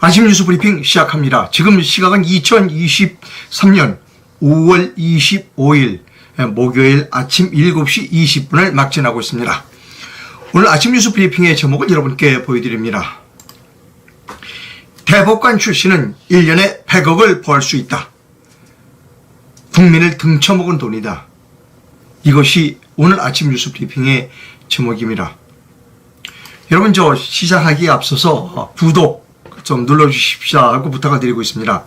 아침 뉴스 브리핑 시작합니다. 지금 시각은 2023년 5월 25일 목요일 아침 7시 20분을 막 지나고 있습니다. 오늘 아침 뉴스 브리핑의 제목을 여러분께 보여드립니다. 대법관 출신은 1년에 100억을 벌 수 있다. 국민을 등쳐먹은 돈이다. 이것이 오늘 아침 뉴스 브리핑의 제목입니다. 여러분, 저 시작하기에 앞서서 구독 좀 눌러주십시오 하고 부탁을 드리고 있습니다.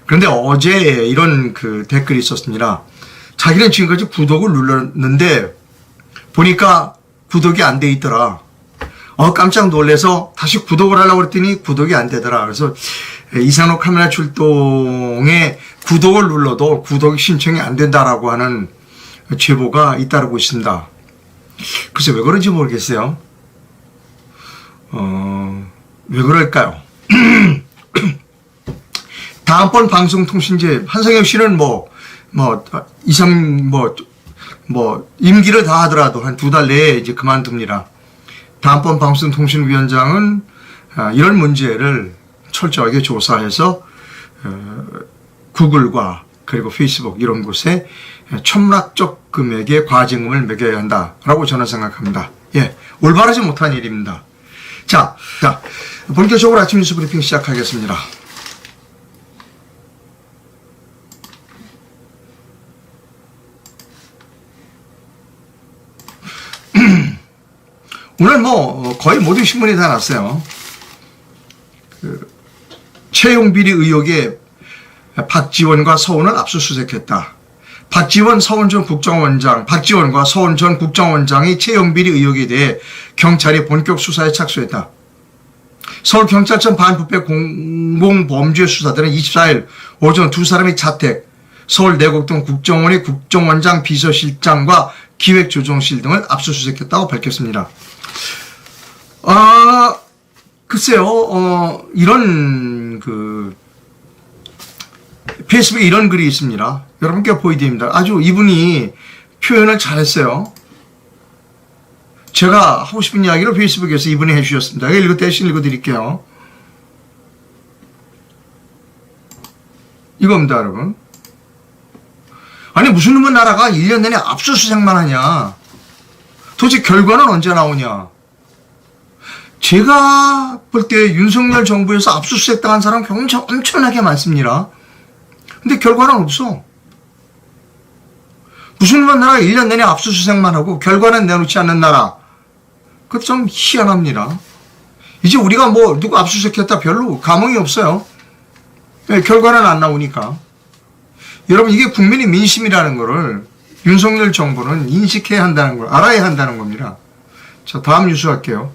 그런데 어제 이런 댓글이 있었습니다. 자기는 지금까지 구독을 눌렀는데 보니까 구독이 안 돼 있더라. 깜짝 놀라서 다시 구독을 하려고 했더니 구독이 안 되더라. 그래서 이상로 카메라 출동에 구독을 눌러도 구독 신청이 안 된다라고 하는 제보가 잇따르고 있습니다. 글쎄 왜 그런지 모르겠어요. 왜 그럴까요? 다음번 방송통신제 한성혁 씨는 임기를 다 하더라도 한 2달 내에 이제 그만둡니다. 다음번 방송통신위원장은 이런 문제를 철저하게 조사해서 구글과 그리고 페이스북 이런 곳에 천문학적 금액의 과징금을 매겨야 한다라고 저는 생각합니다. 예, 올바르지 못한 일입니다. 자, 본격적으로 아침 뉴스 브리핑 시작하겠습니다. 오늘 거의 모든 신문이 다 났어요. 채용비리 의혹에 박지원과 서훈을 압수수색했다. 박지원과 서훈 전 국정원장의 채용비리 의혹에 대해 경찰이 본격 수사에 착수했다. 서울경찰청 반부패 공공범죄수사대는 24일 오전 두 사람의 자택, 서울 내곡동 국정원의 국정원장 비서실장과 기획조정실 등을 압수수색했다고 밝혔습니다. 글쎄요, 이런 페이스북에 이런 글이 있습니다. 여러분께 보여드립니다. 아주 이분이 표현을 잘했어요. 제가 하고 싶은 이야기를 페이스북에서 이분이 해주셨습니다. 대신 읽어드릴게요. 이겁니다, 여러분. 아니, 무슨 놈의 나라가 1년 내내 압수수색만 하냐. 도대체 결과는 언제 나오냐. 제가 볼 때 윤석열 정부에서 압수수색 당한 사람 엄청나게 많습니다. 근데 결과는 없어. 무슨 나라가 1년 내내 압수수색만 하고 결과는 내놓지 않는 나라. 그것도 좀 희한합니다. 이제 우리가 누구 압수수색했다 별로 감흥이 없어요. 결과는 안 나오니까. 여러분, 이게 국민의 민심이라는 거를 윤석열 정부는 인식해야 한다는 걸, 알아야 한다는 겁니다. 자, 다음 뉴스 할게요.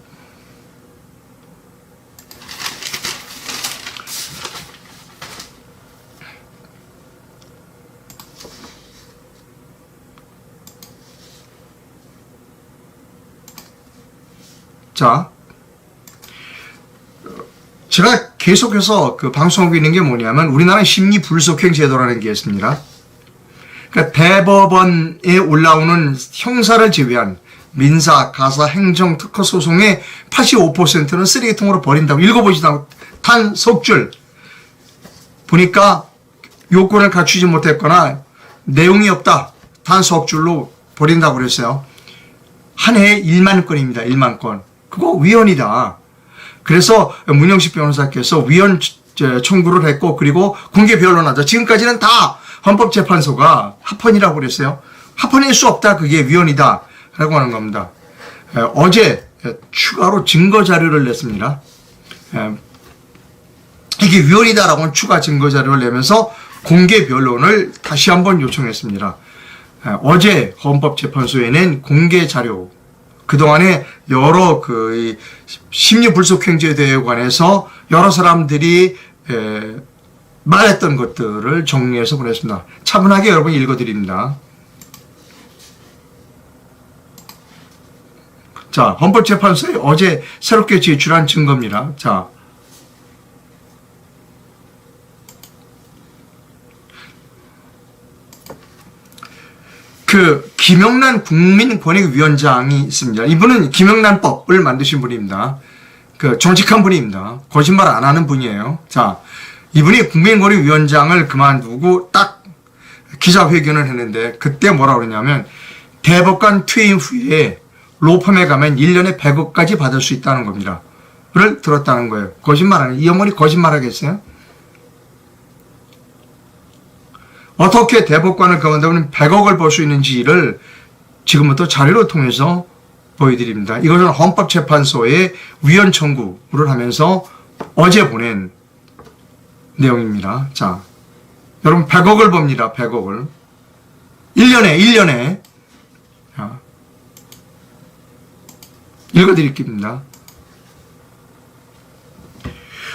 자, 제가 계속해서 방송하고 있는 게 뭐냐면 우리나라 심리불속행 제도라는 게 있습니다. 그러니까 대법원에 올라오는 형사를 제외한 민사, 가사, 행정, 특허 소송의 85%는 쓰레기통으로 버린다고. 읽어보지도 않고 단 석 줄. 보니까 요건을 갖추지 못했거나 내용이 없다. 단 석 줄로 버린다고 그랬어요. 한 해에 1만 건입니다. 1만 건. 그거 위헌이다. 그래서 문영식 변호사께서 위헌 청구를 했고, 그리고 공개 변론하자. 지금까지는 다 헌법재판소가 합헌이라고 그랬어요. 합헌일 수 없다. 그게 위헌이다. 라고 하는 겁니다. 어제 추가로 증거 자료를 냈습니다. 이게 위헌이다라고 하는 추가 증거 자료를 내면서 공개 변론을 다시 한번 요청했습니다. 어제 헌법재판소에 낸 공개 자료, 그동안에 여러 심리불속행제에 관해서 여러 사람들이 말했던 것들을 정리해서 보냈습니다. 차분하게 여러분 읽어드립니다. 자, 헌법재판소에 어제 새롭게 제출한 증거입니다. 자, 김영란 국민권익위원장이 있습니다. 이분은 김영란법을 만드신 분입니다. 그 정직한 분입니다. 거짓말 안 하는 분이에요. 자, 이분이 국민권익위원장을 그만두고 딱 기자회견을 했는데 그때 뭐라 그러냐면 대법관 퇴임 후에 로펌에 가면 1년에 100억까지 받을 수 있다는 겁니다. 를 들었다는 거예요. 거짓말 안 해요. 이 어머니 거짓말 하겠어요? 어떻게 대법관을 그만두면 100억을 벌 수 있는지를 지금부터 자료를 통해서 보여드립니다. 이것은 헌법재판소에 위헌 청구를 하면서 어제 보낸 내용입니다. 자, 여러분 100억을 법니다. 100억을. 1년에. 자, 읽어드릴게요.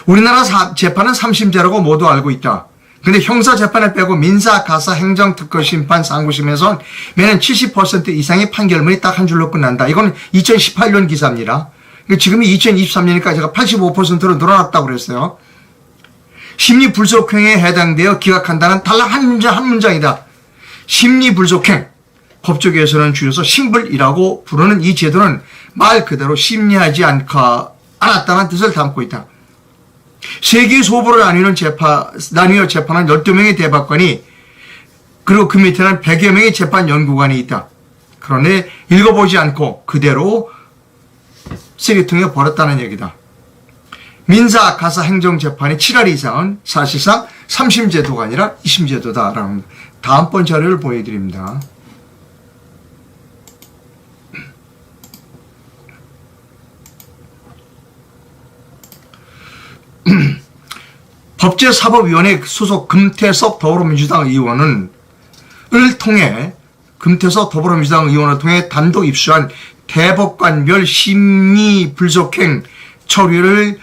우리나라 재판은 3심제라고 모두 알고 있다. 근데 형사재판을 빼고 민사, 가사, 행정, 특허, 심판, 상고심에선 매년 70% 이상의 판결문이 딱 한 줄로 끝난다. 이건 2018년 기사입니다. 지금이 2023년이니까 제가 85%로 늘어났다고 그랬어요. 심리불속행에 해당되어 기각한다는 단락 한 문장이다. 심리불속행. 법조계에서는 줄여서 심불이라고 부르는 이 제도는 말 그대로 심리하지 않았다는 뜻을 담고 있다. 세계 소부를 나뉘어 재판한 12명의 대법관이 그리고 그 밑에는 100여 명의 재판 연구관이 있다. 그런데 읽어보지 않고 그대로 쓰레기통에 버렸다는 얘기다. 민사, 가사, 행정재판이 7할 이상은 사실상 3심제도가 아니라 2심제도다라는 다음번 자료를 보여드립니다. 법제사법위원회 소속 금태섭 더불어민주당 의원을 통해 단독 입수한 대법관별 심리불속행 처리를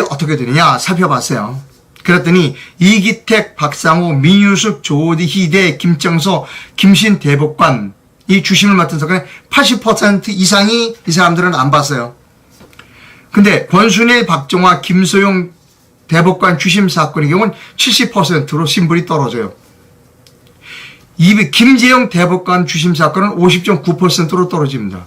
어떻게 되느냐 살펴봤어요. 그랬더니 이기택, 박상호, 민유숙, 조희대, 김정서, 김신 대법관이 주심을 맡은 사건의 80% 이상이 이 사람들은 안 봤어요. 근데 권순일, 박정화, 김소영 대법관 주심 사건의 경우는 70%로 신불이 떨어져요. 김재영 대법관 주심 사건은 50.9%로 떨어집니다.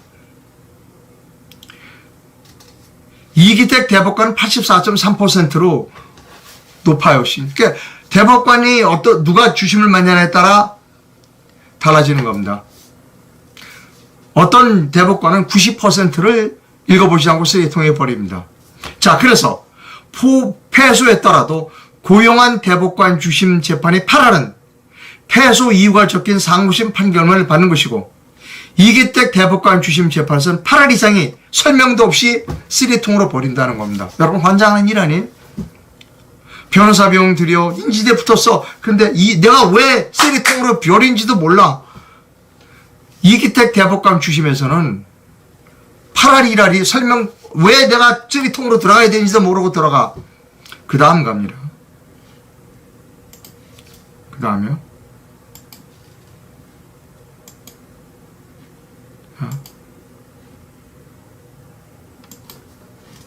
이기택 대법관은 84.3%로 높아요. 그러니까 대법관이 누가 주심을 맡냐에 따라 달라지는 겁니다. 어떤 대법관은 90%를 읽어보지 않고 쓰레기통에 버립니다. 자, 그래서 패소에 따라도 고용한 대법관 주심 재판의 8할은 패소 이유가 적힌 상고심 판결문을 받는 것이고 이기택 대법관 주심 재판에서는 8할 이상이 설명도 없이 쓰레기통으로 버린다는 겁니다. 여러분 환장하는 일 아니에요? 변호사 비용 들여 인지대 붙었어. 근데 내가 왜 쓰레기통으로 버린지도 몰라. 이기택 대법관 주심에서는 8할 1할이 설명 왜 내가 쓰레기통으로 들어가야 되는지도 모르고 들어가. 그 다음 갑니다. 그 다음에요.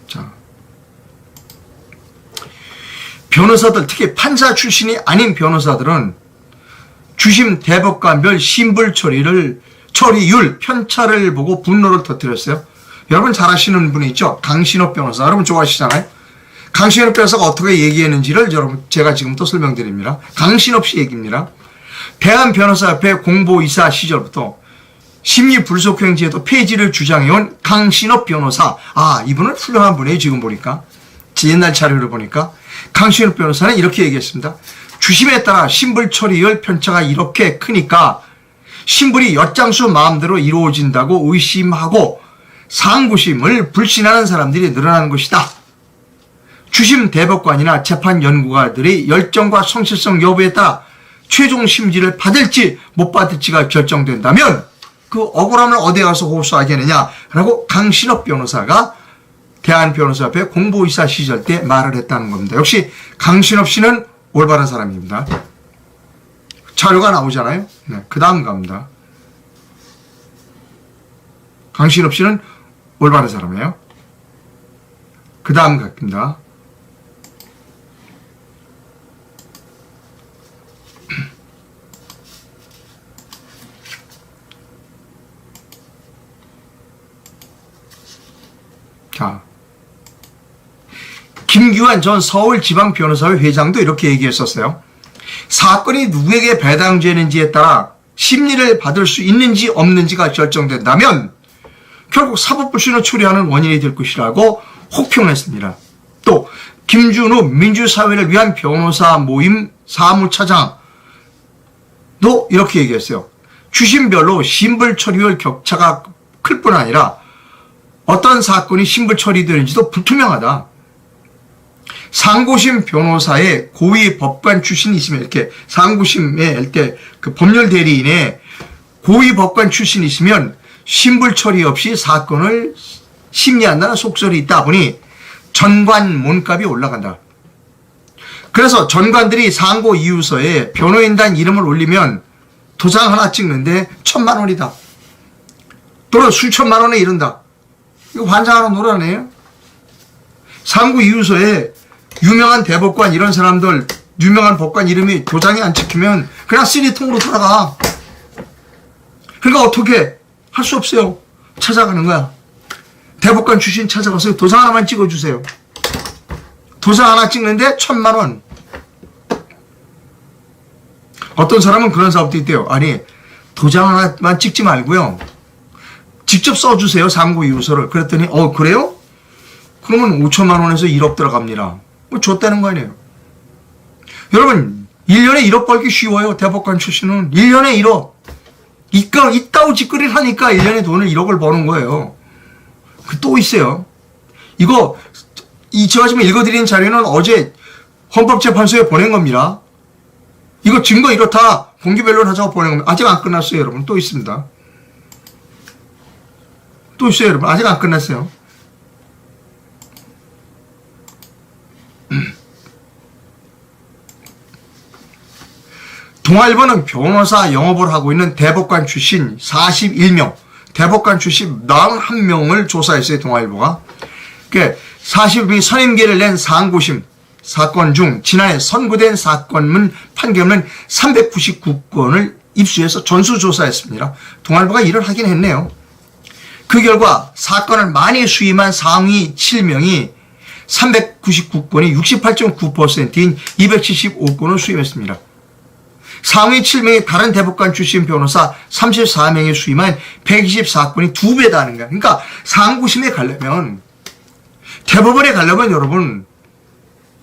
자, 변호사들, 특히 판사 출신이 아닌 변호사들은 주심 대법관별 신불 처리율 편차를 보고 분노를 터뜨렸어요. 여러분 잘 아시는 분이 있죠? 강신업 변호사. 여러분 좋아하시잖아요? 강신업 변호사가 어떻게 얘기했는지를 여러분 제가 지금부터 설명드립니다. 강신업 씨 얘기입니다. 대한변호사협회 공보이사 시절부터 심리불속행 제도 폐지를 주장해온 강신업 변호사. 아, 이분은 훌륭한 분이에요. 지금 보니까. 옛날 자료를 보니까. 강신업 변호사는 이렇게 얘기했습니다. 주심에 따라 신불 처리율 편차가 이렇게 크니까 신불이 엿장수 마음대로 이루어진다고 의심하고 상고심을 불신하는 사람들이 늘어나는 것이다. 주심 대법관이나 재판 연구가들의 열정과 성실성 여부에 따라 최종 심지를 받을지 못 받을지가 결정된다면 그 억울함을 어디에 가서 호소하겠느냐라고 강신업 변호사가 대한변호사협회 공보이사 시절 때 말을 했다는 겁니다. 역시 강신업 씨는 올바른 사람입니다. 자료가 나오잖아요. 네, 그 다음 갑니다. 강신업 씨는 올바른 사람이에요. 그 다음 갑니다. 자, 김규환 전 서울지방변호사회 회장도 이렇게 얘기했었어요. 사건이 누구에게 배당되는지에 따라 심리를 받을 수 있는지 없는지가 결정된다면 결국 사법불신을 초래하는 원인이 될 것이라고 혹평했습니다. 또 김준우 민주사회를 위한 변호사 모임 사무차장도 이렇게 얘기했어요. 주심별로 신불 처리율 격차가 클 뿐 아니라 어떤 사건이 신불 처리되는지도 불투명하다. 상고심 변호사의 고위 법관 출신이 있으면, 이렇게 상고심에 이렇게 그 법률 대리인의 고위 법관 출신이 있으면 신불 처리 없이 사건을 심리한다는 속설이 있다 보니 전관 몸값이 올라간다. 그래서 전관들이 상고 이유서에 변호인단 이름을 올리면 도장 하나 찍는데 1,000만 원이다. 또는 수천만 원에 이른다. 이거 환장하는 노래 아니에요? 상고 이유서에 유명한 대법관 이런 사람들, 유명한 법관 이름이 도장이 안 찍히면 그냥 쓰리통으로 돌아가. 그러니까 어떻게 할 수 없어요. 찾아가는 거야. 대법관 출신 찾아가서 도장 하나만 찍어주세요. 도장 하나 찍는데 1,000만 원. 어떤 사람은 그런 사업도 있대요. 아니, 도장 하나만 찍지 말고요, 직접 써주세요, 상고 이유서를. 그랬더니 그래요? 그러면 5천만 원에서 1억 들어갑니다. 뭐 줬다는 거 아니에요. 여러분, 1년에 1억 벌기 쉬워요. 대법관 출신은 1년에 1억. 이따오 짓거리를 하니까 1년에 돈을 1억을 버는 거예요. 또 있어요. 이거 제가 지금 읽어드린 자료는 어제 헌법재판소에 보낸 겁니다. 이거 증거 이렇다, 공개변론 하자고 보낸 겁니다. 아직 안 끝났어요, 여러분. 또 있습니다. 또 있어요, 여러분. 아직 안 끝났어요. 동아일보는 변호사 영업을 하고 있는 대법관 출신 41명, 대법관 출신 41명을 조사했어요, 동아일보가. 그러니까 41명이 선임계를 낸 상고심 사건 중 지난해 선고된 사건문 판결문 399건을 입수해서 전수조사했습니다. 동아일보가 일을 하긴 했네요. 그 결과 사건을 많이 수임한 상위 7명이 399건이 68.9%인 275건을 수임했습니다. 상위 7명이 다른 대법관 출신 변호사 34명이 수임한 124건이 2배다 하는 거야. 그러니까 상고심에 가려면, 대법원에 가려면 여러분,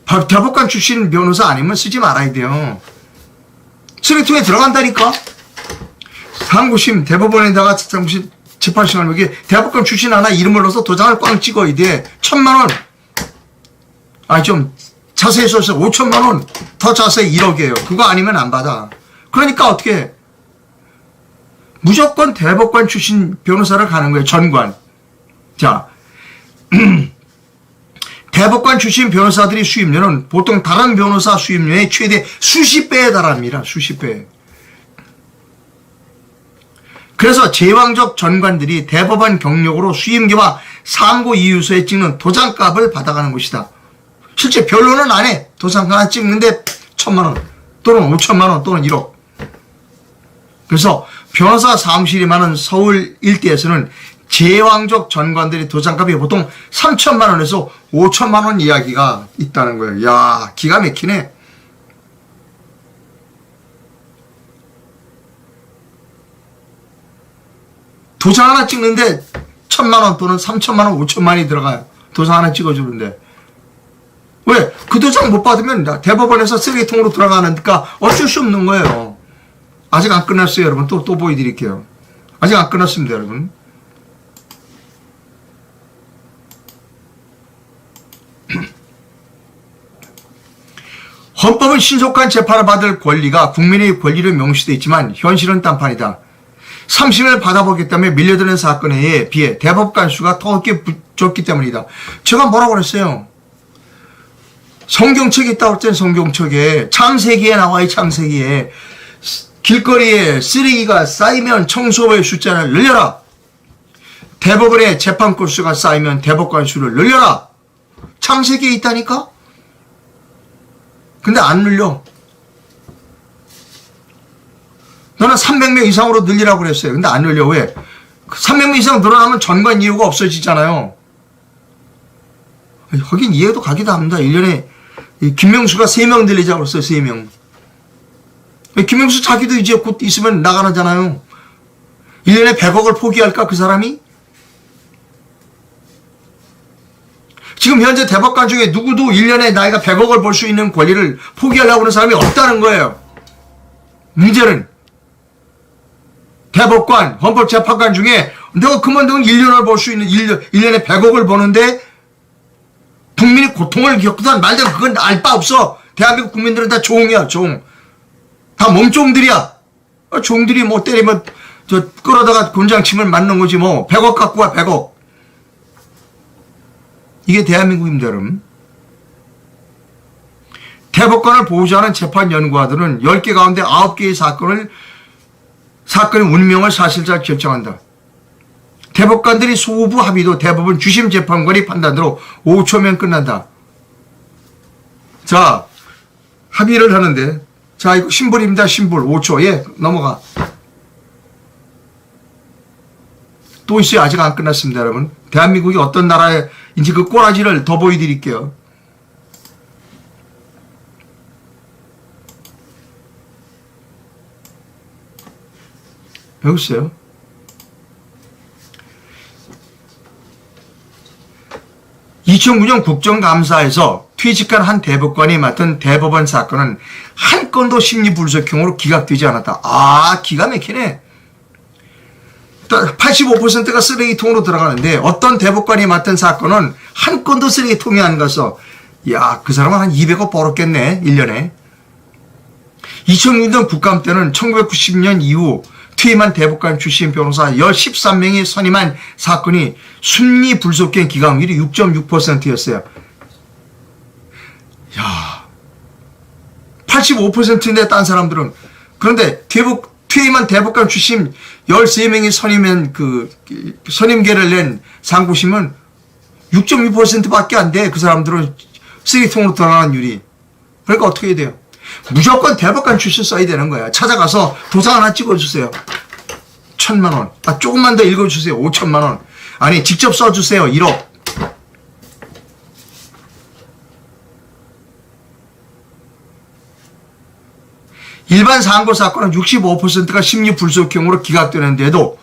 대법관 출신 변호사 아니면 쓰지 말아야 돼요. 쓰레기통에 들어간다니까. 상고심 대법원에다가 상고심 재판시간 여기 대법관 출신 하나 이름을 넣어서 도장을 꽝 찍어야 돼. 1,000만 원. 좀 자세히 써서 5천만 원. 더 자세히 1억이에요. 그거 아니면 안 받아. 그러니까 어떻게 해? 무조건 대법관 출신 변호사를 가는 거예요. 전관. 자, 대법관 출신 변호사들이 수임료는 보통 다른 변호사 수임료의 최대 수십 배에 달합니다. 수십 배. 그래서 제왕적 전관들이 대법원 경력으로 수임료와 상고 이유서에 찍는 도장값을 받아가는 것이다. 실제 변론은 안 해. 도장 하나 찍는데 1,000만 원 또는 5천만 원 또는 1억. 그래서 변호사 사무실이 많은 서울 일대에서는 제왕적 전관들의 도장값이 보통 3천만 원에서 5천만 원 이야기가 있다는 거예요. 야, 기가 막히네. 도장 하나 찍는데 1,000만 원 또는 3천만 원, 5천만 원이 들어가요. 도장 하나 찍어주는데. 왜? 그 도장 못 받으면 대법원에서 쓰레기통으로 들어가니까 어쩔 수 없는 거예요. 아직 안 끝났어요, 여러분. 또 보여드릴게요. 아직 안 끝났습니다, 여러분. 헌법은 신속한 재판을 받을 권리가 국민의 권리로 명시되어 있지만 현실은 딴판이다. 3심을 받아보겠다며 밀려드는 사건에 비해 대법관 수가 더 적기 때문이다. 제가 뭐라고 그랬어요? 성경책에 있다고 했더니 성경책에 창세기에 나와요. 창세기에 길거리에 쓰레기가 쌓이면 청소부의 숫자를 늘려라. 대법원에 재판 건수가 쌓이면 대법관 수를 늘려라. 창세기에 있다니까? 근데 안 늘려. 너는 300명 이상으로 늘리라고 그랬어요. 근데 안 늘려. 왜? 300명 이상 늘어나면 전관 이유가 없어지잖아요. 하긴 이해도 가기도 합니다. 1년에 김명수가 3명 들리자고 그랬어요. 3명. 김명수 자기도 이제 곧 있으면 나가잖아요. 1년에 100억을 포기할까 그 사람이? 지금 현재 대법관 중에 누구도 1년에 나이가 100억을 벌 수 있는 권리를 포기하려고 하는 사람이 없다는 거예요. 문제는 대법관, 헌법재판관 중에 내가 그만두면 1년을 벌 수 있는 1년에 100억을 버는데 국민이 고통을 겪든 말든 그건 알 바 없어. 대한민국 국민들은 다 종이야, 종. 다 몸종들이야. 종들이 뭐 때리면 끌어다가 곤장침을 맞는 거지 뭐. 100억 갖고 와, 100억. 이게 대한민국입니다, 여러분. 대법관을 보호자는 재판 연구하들은 10개 가운데 9개의 사건의 운명을 사실상 결정한다. 대법관들이 소부 합의도 대법원 주심 재판관이 판단으로 5초면 끝난다. 자, 합의를 하는데, 자, 이거 심불입니다, 심불. 5초. 예, 넘어가. 또 있어요. 아직 안 끝났습니다, 여러분. 대한민국이 어떤 나라인지 그 꼬라지를 더 보여드릴게요. 여기 있어요. (2009년) 국정감사에서 퇴직한 한 대법관이 맡은 대법원 사건은 한 건도 심리불속형으로 기각되지 않았다. 아, 기가 막히네. 85%가 쓰레기통으로 들어가는데 어떤 대법관이 맡은 사건은 한 건도 쓰레기통에 안 가서, 야, 그 사람은 한 200억 벌었겠네, 1년에. 2006년 국감 때는 1990년 이후 퇴임한 대법관 출신 변호사 13명이 선임한 사건이 심리불속형 기각률이 6.6%였어요. 야, 85%인데 딴 사람들은. 그런데 퇴임한 대법관 출신 13명이 선임한 선임계를 낸 상고심은 6.2%밖에 안 돼. 그 사람들은 쓰레기통으로 들어가는 율이. 그러니까 어떻게 해야 돼요? 무조건 대법관 출신 써야 되는 거야. 찾아가서 도장 하나 찍어주세요. 1,000만 원. 아, 조금만 더 읽어주세요. 5천만 원. 아니, 직접 써주세요. 1억. 일반 상고 사건은 65%가 심리불속형으로 기각되는데도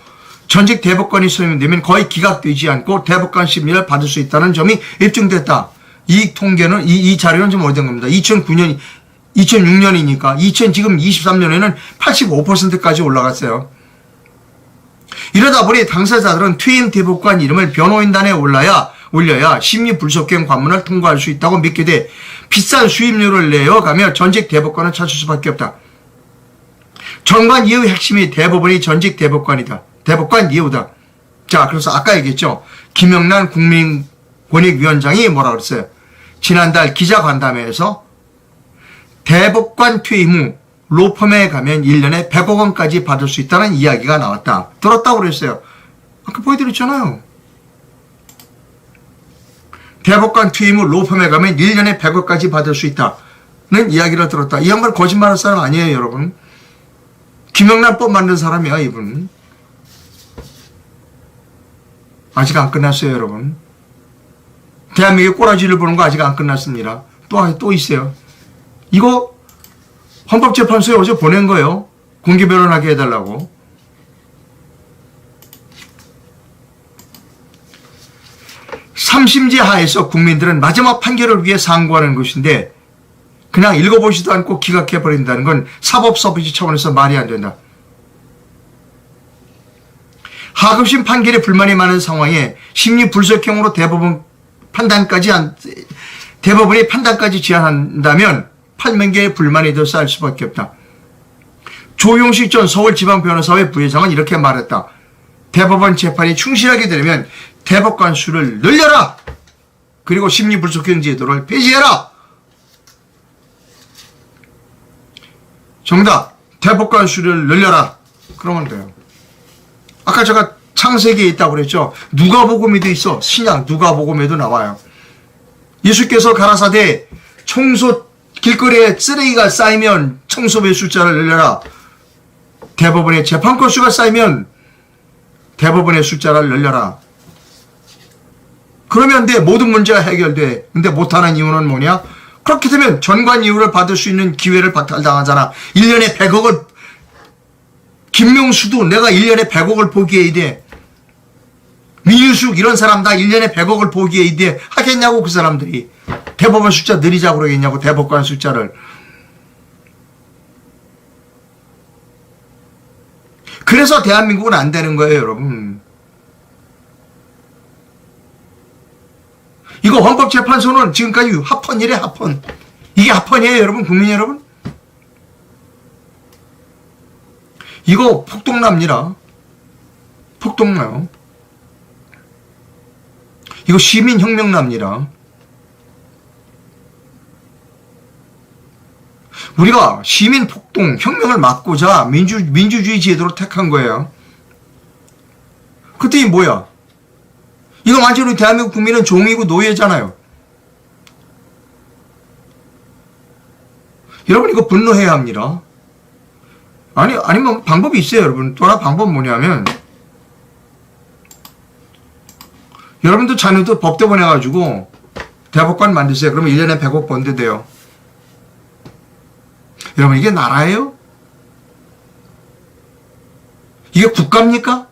전직 대법관이 선임되면 거의 기각되지 않고 대법관 심리를 받을 수 있다는 점이 입증됐다. 이 통계는, 이 자료는 좀 오래된 겁니다. 2006년이니까 지금 23년에는 85%까지 올라갔어요. 이러다 보니 당사자들은 퇴임 대법관 이름을 변호인단에 올려야 심리불속형 관문을 통과할 수 있다고 믿게 돼 비싼 수임료를 내어가며 전직 대법관을 찾을 수밖에 없다. 전관 이유의 핵심이 대법원이 전직 대법관이다. 대법관 이유다. 자, 그래서 아까 얘기했죠. 김영란 국민권익위원장이 뭐라 그랬어요? 지난달 기자간담회에서 대법관 퇴임 후 로펌에 가면 1년에 100억 원까지 받을 수 있다는 이야기가 나왔다. 들었다고 그랬어요. 아까 보여드렸잖아요. 대법관 퇴임 후 로펌에 가면 1년에 100억까지 받을 수 있다는 이야기를 들었다. 이 양반 거짓말할 사람 아니에요, 여러분. 김영란법 만든 사람이야, 이분. 아직 안 끝났어요, 여러분. 대한민국의 꼬라지를 보는 거 아직 안 끝났습니다. 또 있어요. 이거 헌법재판소에 어제 보낸 거예요. 공개 변론하게 해달라고. 삼심제 하에서 국민들은 마지막 판결을 위해 상고하는 것인데 그냥 읽어보지도 않고 기각해버린다는 건 사법서비스 차원에서 말이 안 된다. 하급심 판결에 불만이 많은 상황에 심리불속형으로 대법원이 판단까지 제한한다면 8만개의 불만이 더 쌓일 수밖에 없다. 조용식 전 서울지방변호사회 부회장은 이렇게 말했다. 대법원 재판이 충실하게 되려면 대법관 수를 늘려라. 그리고 심리불속형 제도를 폐지해라. 정답. 대법관 수를 늘려라. 그러면 돼요. 아까 제가 창세기에 있다고 그랬죠. 누가복음에도 있어. 신약 누가복음에도 나와요. 예수께서 가라사대 길거리에 쓰레기가 쌓이면 청소부의 숫자를 늘려라. 대법원의 재판 건수가 쌓이면 대법원의 숫자를 늘려라. 그러면 내 모든 문제가 해결돼. 근데 못하는 이유는 뭐냐? 그렇게 되면 전관 이유를 받을 수 있는 기회를 박탈당하잖아. 1년에 100억을, 김명수도 내가 1년에 100억을 포기해야 돼. 민유숙 이런 사람 다 1년에 100억을 포기해야 돼. 하겠냐고 그 사람들이. 대법원 숫자 늘리자고 그러겠냐고 대법관 숫자를. 그래서 대한민국은 안 되는 거예요 여러분. 이거 헌법재판소는 지금까지 합헌이래 합헌. 이게 합헌이에요 여러분 국민 여러분. 이거 폭동납니다. 폭동나요. 이거 시민혁명 납니다. 우리가 시민폭동, 혁명을 막고자 민주주의 제도를 택한 거예요. 그때 이 뭐야? 이거 완전히 우리 대한민국 국민은 종이고 노예잖아요. 여러분 이거 분노해야 합니다. 아니면 방법이 있어요 여러분. 또 하나 방법 뭐냐면 여러분도 자녀도 법대 보내가지고 대법관 만드세요. 그러면 1년에 100억 번대 돼요. 여러분 이게 나라예요? 이게 국가입니까?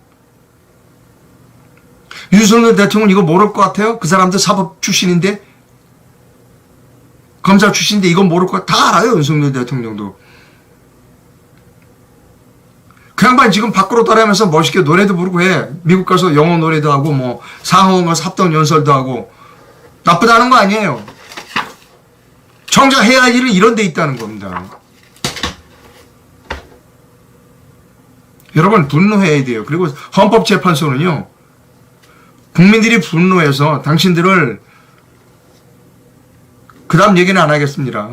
윤석열 대통령 이거 모를 것 같아요? 그 사람들 사법 출신인데 검사 출신인데 이건 모를 것 같아. 다 알아요 윤석열 대통령도. 그 양반 지금 밖으로 따라하면서 멋있게 노래도 부르고 해. 미국 가서 영어 노래도 하고 뭐 상하원 가서 합동 연설도 하고. 나쁘다는 거 아니에요. 정작 해야 할 일은 이런 데 있다는 겁니다. 여러분 분노해야 돼요. 그리고 헌법재판소는요. 국민들이 분노해서 당신들을 그 다음 얘기는 안 하겠습니다.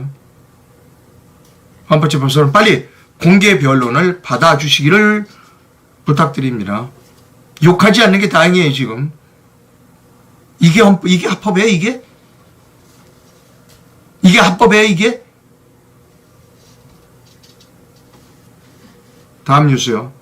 헌법재판소는 빨리 공개 변론을 받아주시기를 부탁드립니다. 욕하지 않는 게 다행이에요 지금. 이게 합법이에요 이게? 이게 합법이에요 이게? 다음 뉴스요.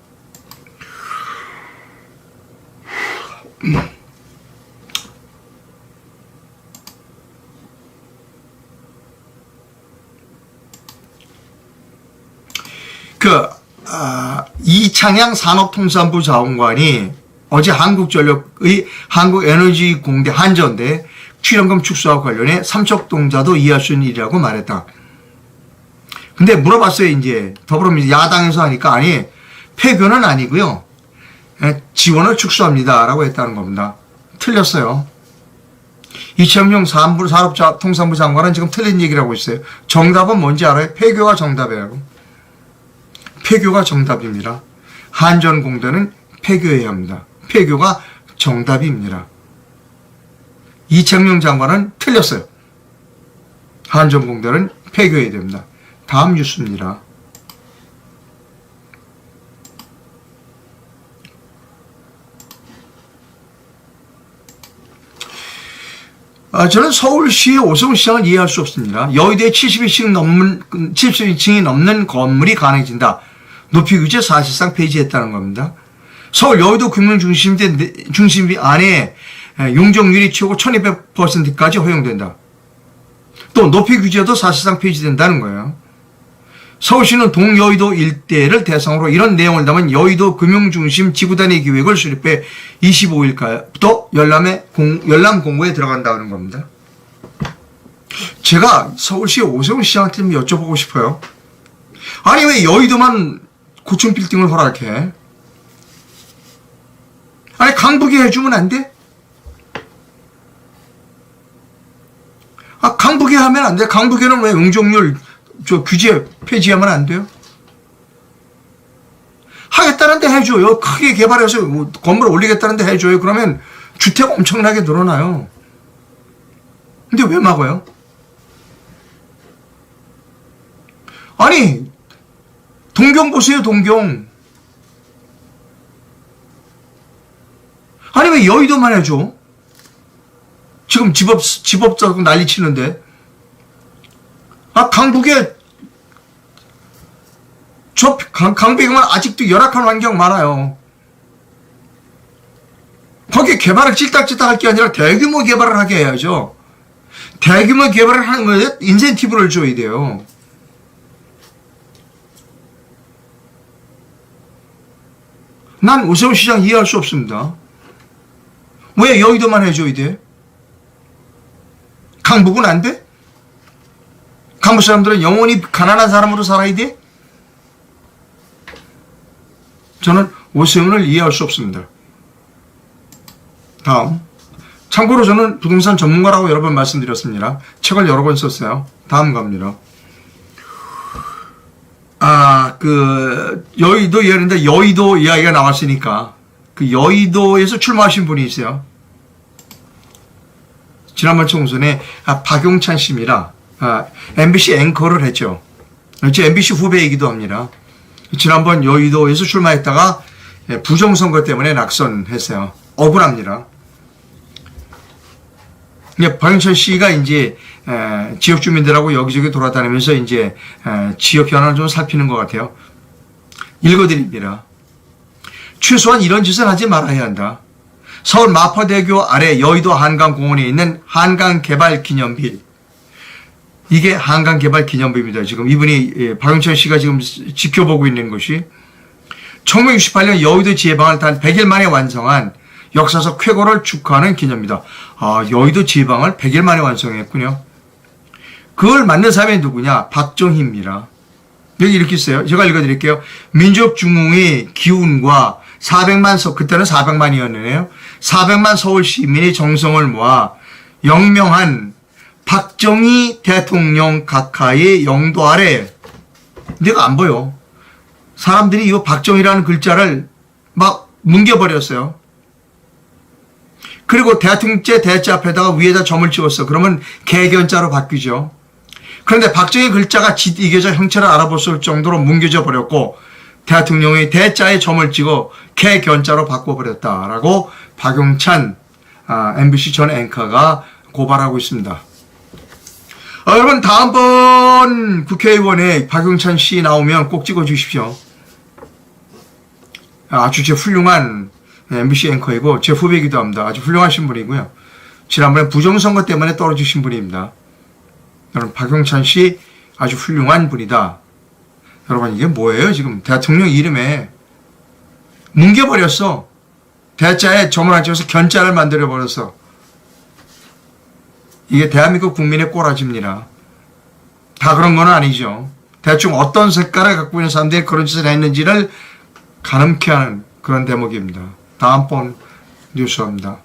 이창양 산업통상부 자원관이 어제 한국전력의 한국에너지공대 한전대 출연금 축소와 관련해 삼척동자도 이해할 수 있는 일이라고 말했다. 근데 물어봤어요 이제 더불어민주당 야당에서 하니까 아니 폐교는 아니고요. 지원을 축소합니다 라고 했다는 겁니다. 틀렸어요. 이창용 산업통상부 장관은 지금 틀린 얘기를 하고 있어요. 정답은 뭔지 알아요? 폐교가 정답이에요. 폐교가 정답입니다. 한전공대는 폐교해야 합니다. 폐교가 정답입니다. 이창용 장관은 틀렸어요. 한전공대는 폐교해야 됩니다. 다음 뉴스입니다. 저는 서울시의 오세훈 시장을 이해할 수 없습니다. 여의도에 72층이 넘는 건물이 가능해진다. 높이 규제 사실상 폐지했다는 겁니다. 서울 여의도 금융중심지 안에 용적률이 최고 1200%까지 허용된다. 또 높이 규제도 사실상 폐지된다는 거예요. 서울시는 동여의도 일대를 대상으로 이런 내용을 담은 여의도 금융중심 지구단위 기획을 수립해 25일부터 열람 공고에 들어간다는 겁니다. 제가 서울시 오세훈 시장한테 좀 여쭤보고 싶어요. 아니 왜 여의도만 고층 빌딩을 허락해? 아니 강북에 해주면 안 돼? 강북에 하면 안 돼? 강북에는 왜 용적률 규제 폐지하면 안 돼요? 하겠다는데 해줘요. 크게 개발해서 건물 올리겠다는데 해줘요. 그러면 주택 엄청나게 늘어나요. 근데 왜 막아요? 아니 동경 보세요. 동경. 아니 왜 여의도만 해줘? 지금 집 없다고 난리 치는데. 강북에 강북에 가면 아직도 열악한 환경 많아요. 거기에 개발을 찔딱찔딱 할 게 아니라 대규모 개발을 하게 해야죠. 대규모 개발을 하는 거에 인센티브를 줘야 돼요. 난 오세훈 시장 이해할 수 없습니다. 왜 여의도만 해줘야 돼? 강북은 안 돼? 강북 사람들은 영원히 가난한 사람으로 살아야 돼? 저는 오세훈을 이해할 수 없습니다. 다음. 참고로 저는 부동산 전문가라고 여러 번 말씀드렸습니다. 책을 여러 번 썼어요. 다음 갑니다. 여의도 이야기인데 여의도 이야기가 나왔으니까 그 여의도에서 출마하신 분이 있어요. 지난번 총선에 박용찬 씨입니다. MBC 앵커를 했죠. 제 MBC 후배이기도 합니다. 지난번 여의도에서 출마했다가 부정선거 때문에 낙선했어요. 억울합니다. 박용찬 씨가 이제 지역 주민들하고 여기저기 돌아다니면서 이제 지역 현안을 좀 살피는 것 같아요. 읽어드립니다. 최소한 이런 짓을 하지 말아야 한다. 서울 마포대교 아래 여의도 한강공원에 있는 한강개발기념비. 이게 한강개발기념비입니다. 지금 이분이 박용찬 씨가 지금 지켜보고 있는 것이 1968년 여의도 지혜방을 단 100일 만에 완성한 역사적 쾌거를 축하하는 기념입니다. 여의도 지혜방을 100일 만에 완성했군요. 그걸 만든 사람이 누구냐? 박정희입니다. 여기 이렇게 있어요. 제가 읽어드릴게요. 민족중흥의 기운과 400만 그때는 400만이었네요. 400만 서울 시민의 정성을 모아 영명한 박정희 대통령 각하의 영도 아래. 내가 안 보여. 사람들이 이 박정희라는 글자를 막 뭉개버렸어요. 그리고 대통령제 대자 앞에다가 위에다 점을 찍었어. 그러면 개견자로 바뀌죠. 그런데 박정희 글자가 이겨져 형체를 알아볼 수 있을 정도로 뭉개져 버렸고 대통령의 대자에 점을 찍어 개견자로 바꿔버렸다라고 박용찬 MBC 전 앵커가 고발하고 있습니다. 여러분 다음번 국회의원에 박용찬 씨 나오면 꼭 찍어주십시오. 아주 제 훌륭한 MBC 앵커이고 제 후배이기도 합니다. 아주 훌륭하신 분이고요. 지난번에 부정선거 때문에 떨어지신 분입니다. 여러분 박용찬 씨 아주 훌륭한 분이다. 여러분 이게 뭐예요? 지금 대통령 이름에 뭉개버렸어. 대자에 점을 안 찍어서 견자를 만들어버렸어. 이게 대한민국 국민의 꼬라지입니다. 다 그런 건 아니죠. 대충 어떤 색깔을 갖고 있는 사람들이 그런 짓을 했는지를 가늠케 하는 그런 대목입니다. 다음번 뉴스입니다.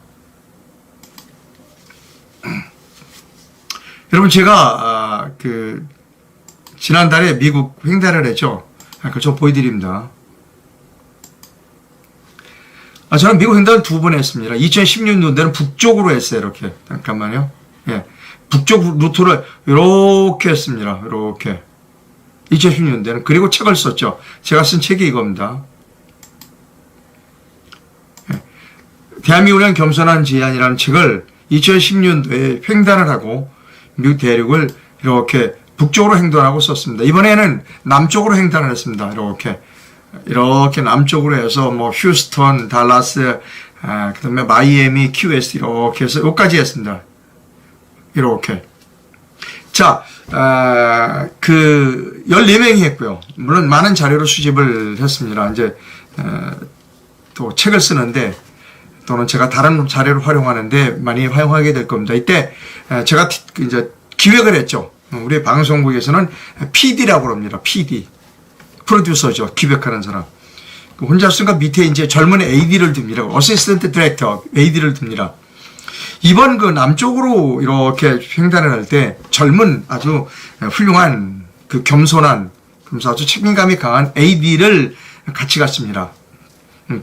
여러분 제가 지난달에 미국 횡단을 했죠. 그걸 좀 보여드립니다. 저는 미국 횡단을 2번 했습니다. 2016년도에는 북쪽으로 했어요. 이렇게 잠깐만요. 예, 북쪽 루트를 이렇게 했습니다. 이렇게 2016년도에는 그리고 책을 썼죠. 제가 쓴 책이 이겁니다. 대한민국의 겸손한 제안이라는 책을 2010년도에 횡단을 하고 미국 대륙을 이렇게 북쪽으로 횡단하고 썼습니다. 이번에는 남쪽으로 횡단을 했습니다. 이렇게 남쪽으로 해서 뭐 휴스턴, 달라스, 그다음에 마이애미, 키웨스트 이렇게 해서 여기까지 했습니다. 이렇게. 자, 14명이 했고요. 물론 많은 자료로 수집을 했습니다. 이제 또 책을 쓰는데 또는 제가 다른 자료를 활용하는데 많이 활용하게 될 겁니다. 이때 제가 이제 기획을 했죠. 우리 방송국에서는 PD라고 합니다. PD. 프로듀서죠. 기획하는 사람. 혼자 쓰니까 밑에 이제 젊은 AD를 둡니다. 어시스턴트 디렉터 AD를 둡니다. 이번 그 남쪽으로 이렇게 횡단을 할 때 젊은 아주 훌륭한 겸손한 그래서 아주 책임감이 강한 AD를 같이 갔습니다.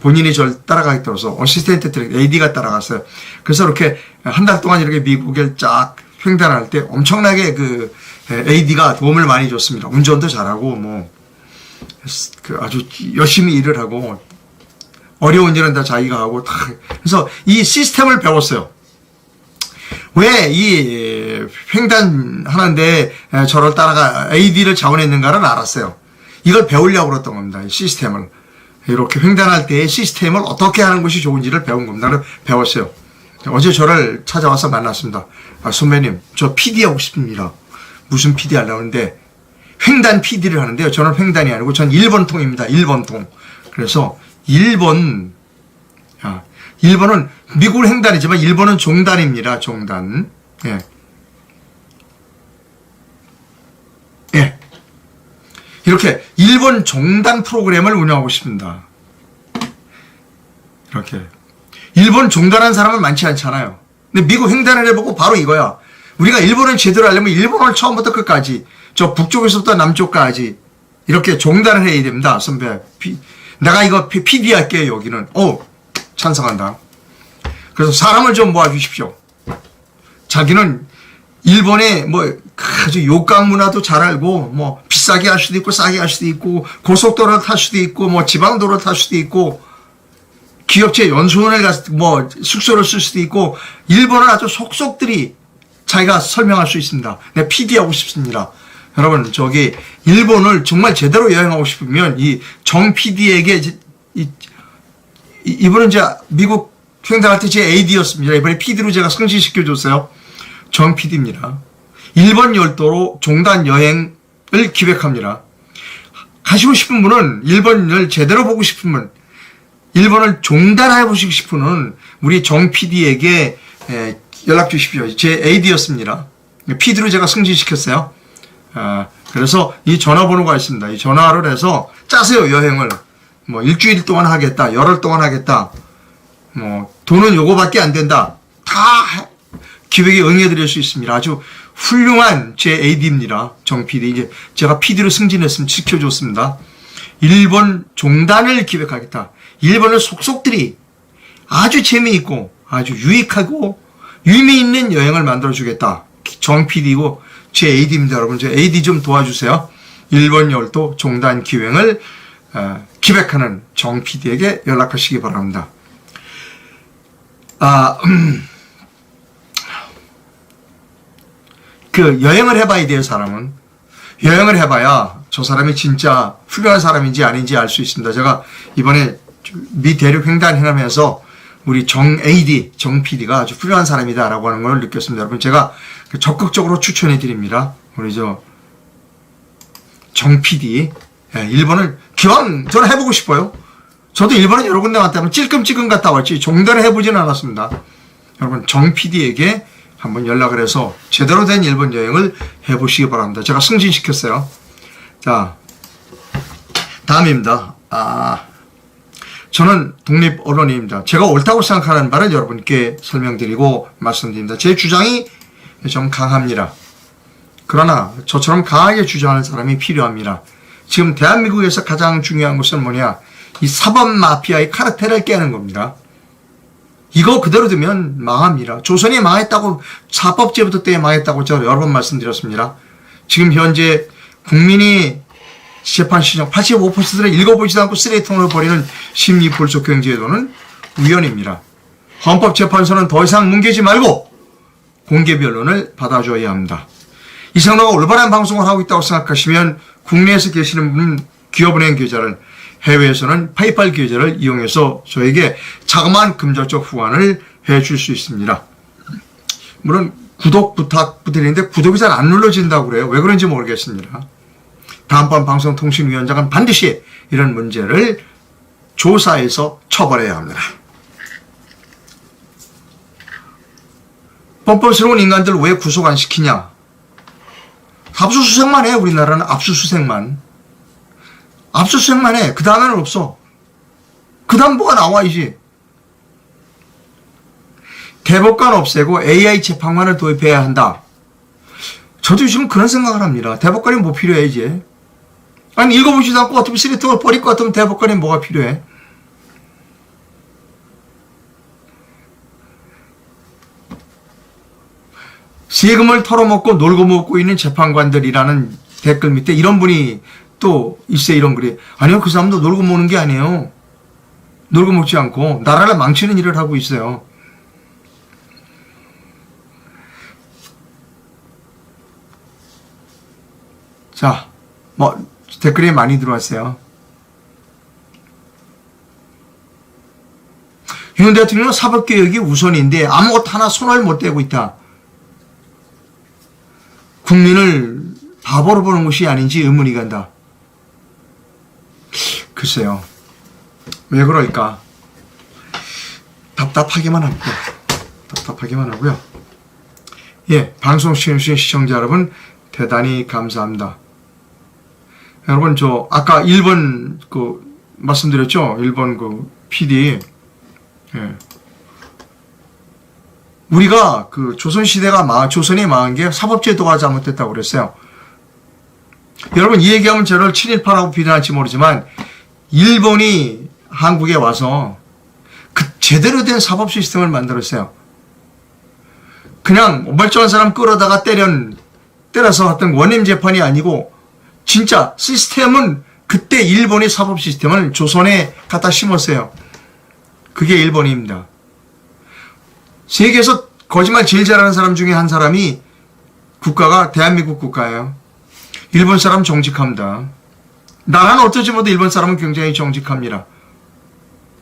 본인이 저를 따라가겠다고 해서 어시스턴트 디렉터 AD가 따라갔어요. 그래서 이렇게 한 달 동안 이렇게 미국을 쫙 횡단할 때 엄청나게 AD가 도움을 많이 줬습니다. 운전도 잘하고 아주 열심히 일을 하고 어려운 일은 다 자기가 하고 그래서 이 시스템을 배웠어요. 왜 이 횡단하는데 저를 따라가 AD를 자원했는가를 알았어요. 이걸 배우려고 그랬던 겁니다. 이 시스템을. 이렇게 횡단할 때의 시스템을 어떻게 하는 것이 좋은지를 배운 겁니다. 배웠어요. 어제 저를 찾아와서 만났습니다. 선배님, 저 PD 하고 싶습니다. 무슨 PD 하려는데 횡단 PD를 하는데요. 저는 횡단이 아니고 전 1번 통입니다. 1번 통. 그래서 1번은 미국은 횡단이지만 1번은 종단입니다. 종단. 예. 예. 이렇게 1번 종단 프로그램을 운영하고 싶습니다. 이렇게. 1번 종단한 사람은 많지 않잖아요. 근데 미국 횡단을 해보고 바로 이거야. 우리가 일본을 제대로 하려면 일본을 처음부터 끝까지, 저 북쪽에서부터 남쪽까지 이렇게 종단을 해야 됩니다. 선배. 내가 이거 PD 할게요, 여기는. 찬성한다. 그래서 사람을 좀 모아주십시오. 자기는 일본의 뭐 아주 욕강 문화도 잘 알고, 뭐 비싸게 할 수도 있고 싸게 할 수도 있고, 고속도로를 탈 수도 있고, 뭐 지방도로를 탈 수도 있고, 기업체 연수원을 가서 뭐 숙소를 쓸 수도 있고, 일본은 아주 속속들이 자기가 설명할 수 있습니다. 내가 PD 하고 싶습니다. 여러분, 저기 일본을 정말 제대로 여행하고 싶으면 이 정 PD에게 이분은 이제 미국 횡단할 때 제 AD였습니다. 이번에 PD로 제가 승진시켜 줬어요. 정 PD입니다. 일본 열도로 종단 여행을 기획합니다. 가시고 싶은 분은, 일본을 제대로 보고 싶은 분, 일본을 종단해 보시고 싶은 분은 우리 정 PD에게 연락 주십시오. 제 AD였습니다. PD로 제가 승진시켰어요. 그래서 이 전화번호가 있습니다. 이 전화를 해서 짜세요, 여행을. 뭐 일주일 동안 하겠다, 열흘 동안 하겠다, 뭐 돈은 요거밖에 안 된다, 다 기획에 응해드릴 수 있습니다. 아주 훌륭한 제 AD입니다. 정 PD. 이제 제가 PD로 승진했으면 지켜줬습니다. 일본 종단을 기획하겠다. 일본의 속속들이 아주 재미있고 아주 유익하고 의미 있는 여행을 만들어주겠다. 정 PD고 제 AD입니다. 여러분, 제 AD 좀 도와주세요. 일본 열도 종단 기획을 기획하는 정 PD에게 연락하시기 바랍니다. 그 여행을 해봐야 돼요. 사람은 여행을 해봐야 저 사람이 진짜 훌륭한 사람인지 아닌지 알 수 있습니다. 제가 이번에 미 대륙 횡단하면서 우리 정 AD, 정 PD가 아주 훌륭한 사람이다라고 하는 걸 느꼈습니다. 여러분, 제가 적극적으로 추천해 드립니다. 우리 정 PD. 일본을 기왕 저는 해보고 싶어요. 저도 일본은 여러 군데 갔다면 찔끔찔끔 갔다 왔지 종단을 해보지는 않았습니다. 여러분, 정 PD에게 한번 연락을 해서 제대로 된 일본 여행을 해보시기 바랍니다. 제가 승진시켰어요. 자, 다음입니다. 저는 독립 언론인입니다. 제가 옳다고 생각하는 바를 여러분께 설명드리고 말씀드립니다. 제 주장이 좀 강합니다. 그러나 저처럼 강하게 주장하는 사람이 필요합니다. 지금 대한민국에서 가장 중요한 것은 뭐냐? 이 사법 마피아의 카르텔을 깨는 겁니다. 이거 그대로 두면 망합니다. 조선이 망했다고, 사법제부터 때 망했다고 제가 여러 번 말씀드렸습니다. 지금 현재 국민이 재판 신청 85%를 읽어보지도 않고 쓰레기통으로 버리는 심리 불속 경제제도는 우연입니다. 헌법재판소는 더 이상 뭉개지 말고 공개 변론을 받아줘야 합니다. 이상로가 올바른 방송을 하고 있다고 생각하시면 국내에서 계시는 분 기업은행 계좌를, 해외에서는 페이팔 계좌를 이용해서 저에게 자그마한 금전적 후원을 해줄 수 있습니다. 물론 구독 부탁드리는데 구독이 잘 안 눌러진다고 그래요. 왜 그런지 모르겠습니다. 다음번 방송통신위원장은 반드시 이런 문제를 조사해서 처벌해야 합니다. 뻔뻔스러운 인간들 왜 구속 안 시키냐? 압수수색만 해. 우리나라는 압수수색만 해. 그 다음에는 없어. 그 다음 뭐가 나와야지. 대법관 없애고 AI 재판관을 도입해야 한다. 저도 지금 그런 생각을 합니다. 대법관이 뭐 필요해 이제? 아니, 읽어보지도 않고 어떻게 쓰레기통을 버릴 것 같으면 대법관이 뭐가 필요해? 세금을 털어먹고 놀고 먹고 있는 재판관들이라는 댓글 밑에 이런 분이 또 있어요. 이런 글이. 아니요, 그 사람도 놀고 먹는 게 아니에요. 놀고 먹지 않고 나라를 망치는 일을 하고 있어요. 자, 뭐 댓글이 많이 들어왔어요. 윤 대통령은 사법개혁이 우선인데 아무것도 하나 손을 못 대고 있다. 국민을 바보로 보는 것이 아닌지 의문이 간다. 글쎄요. 왜 그럴까? 답답하기만 하고요. 예, 방송 시청해주신 시청자 여러분 대단히 감사합니다. 여러분 저 아까 1번 말씀드렸죠? 1번 PD. 예. 우리가 조선이 망한 게 사법제도가 잘못됐다고 그랬어요. 여러분 이 얘기하면 저를 친일파라고 비난할지 모르지만 일본이 한국에 와서 그 제대로 된 사법 시스템을 만들었어요. 그냥 멀쩡한 사람 끌어다가 때려서 했던 원님 재판이 아니고 진짜 시스템은 그때 일본의 사법 시스템을 조선에 갖다 심었어요. 그게 일본입니다. 세계에서 거짓말 제일 잘하는 사람 중에 한 사람이 국가가 대한민국 국가예요. 일본 사람 정직합니다. 나라는 어떨지 모르도 일본 사람은 굉장히 정직합니다.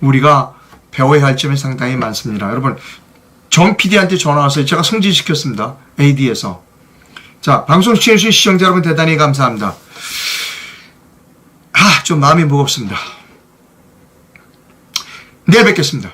우리가 배워야 할 점이 상당히 많습니다. 여러분 정 PD한테 전화 왔어요. 제가 승진시켰습니다. AD에서. 자, 방송 시청해주신 시청자 여러분 대단히 감사합니다. 좀 마음이 무겁습니다. 내일 뵙겠습니다.